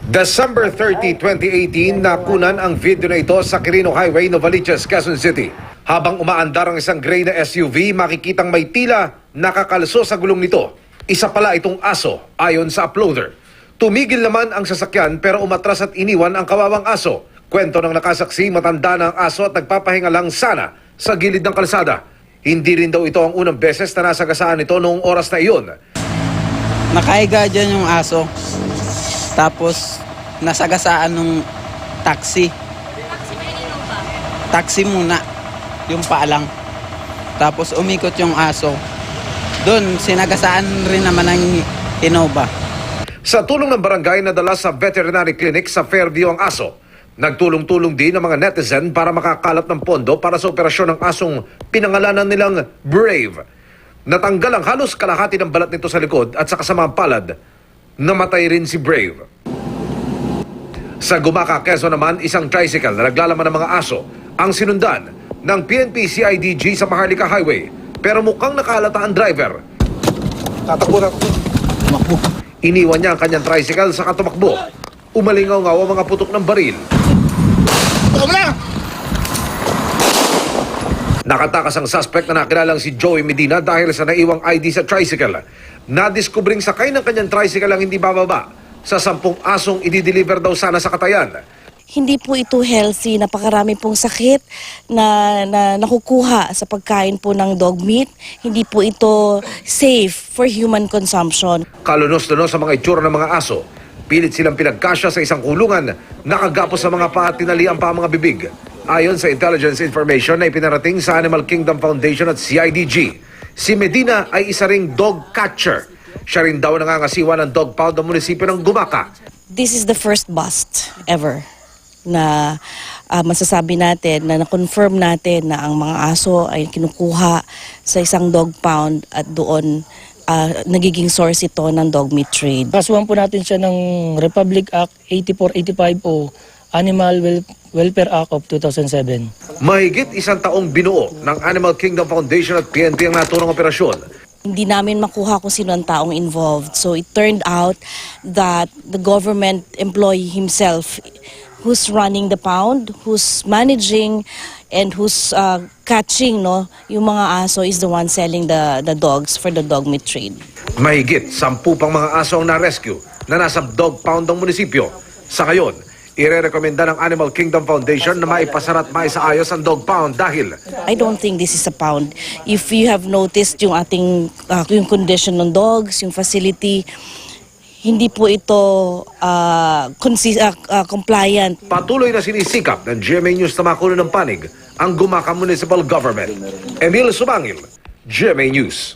December 30, 2018, nakunan ang video na ito sa Quirino Highway, Novaliches, Quezon City. Habang umaandar ang isang gray na SUV, makikitang may tila nakakalso sa gulong nito. Isa pala itong aso, ayon sa uploader. Tumigil naman ang sasakyan pero umatras at iniwan ang kawawang aso. Kwento ng nakasaksi, matanda na ang aso at nagpapahinga lang sana sa gilid ng kalsada. Hindi rin daw ito ang unang beses na nasagasaan ito noong oras na iyon. Nakahiga dyan yung aso. Tapos, nasagasaan ng taxi. Taxi muna. Yung paalang. Tapos, umikot yung aso. Doon, sinagasaan rin naman ng Innova. Sa tulong ng barangay, nadala sa veterinary clinic sa Fairview ang aso. Nagtulong-tulong din ang mga netizen para makakalap ng pondo para sa operasyon ng asong pinangalanan nilang Brave. Natanggal ang halos kalahati ng balat nito sa likod at sa kasamang palad, namatay rin si Brave. Sa Gumaca, Quezon naman, isang tricycle na naglalaman ng mga aso ang sinundan ng PNP CIDG sa Maharlika Highway. Pero mukhang nakalata ang driver. Tatakbo na. Tumakbo. Iniwan niya ang kanyang tricycle sa katumakbo. Umalingaw-ngaw ang mga putok ng baril. Tumakbo na! Nakatakas ang suspect na nakilalang si Joey Medina dahil sa naiwang ID sa tricycle. Nadiskubring sakay ng kanyang tricycle ang hindi bababa. Sa 10 asong idideliver daw sana sa Katayan. Hindi po ito healthy. Napakarami pong sakit na nakukuha sa pagkain po ng dog meat. Hindi po ito safe for human consumption. Kalunos-lunos sa mga itsura ng mga aso. Pilit silang pinagkasya sa isang kulungan, nakagapos sa mga paa at tinalian pa ang mga bibig. Ayon sa intelligence information na ipinarating sa Animal Kingdom Foundation at CIDG, si Medina ay isa ring dog catcher. Siya rin daw nangangasiwa ng dog pound ng munisipyo ng Gumaca. This is the first bust ever na masasabi natin, na na-confirm natin na ang mga aso ay kinukuha sa isang dog pound at doon nagiging source ito ng dog meat trade. Kasuhan po natin siya ng Republic Act 8485 o Animal Welfare Act of 2007. Mahigit isang taong binuo ng Animal Kingdom Foundation at PNP ang naturang operasyon. Hindi namin makuha kung sino ang taong involved. So it turned out that the government employee himself who's running the pound, who's managing, and who's catching yung mga aso is the one selling the dogs for the dog meat trade. Mahigit 10 pang mga aso ang na-rescue na nasa dog pound ng munisipyo. Sa ngayon, ire-rekomenda ng Animal Kingdom Foundation na maipasara at maisaayos ang dog pound dahil I don't think this is a pound. If you have noticed yung ating yung condition ng dogs, yung facility, hindi po ito compliant. patuloy na sinisikap ng GMA News na makulo ng panig ang Gumaca Municipal Government. Emil Subangil, GMA News.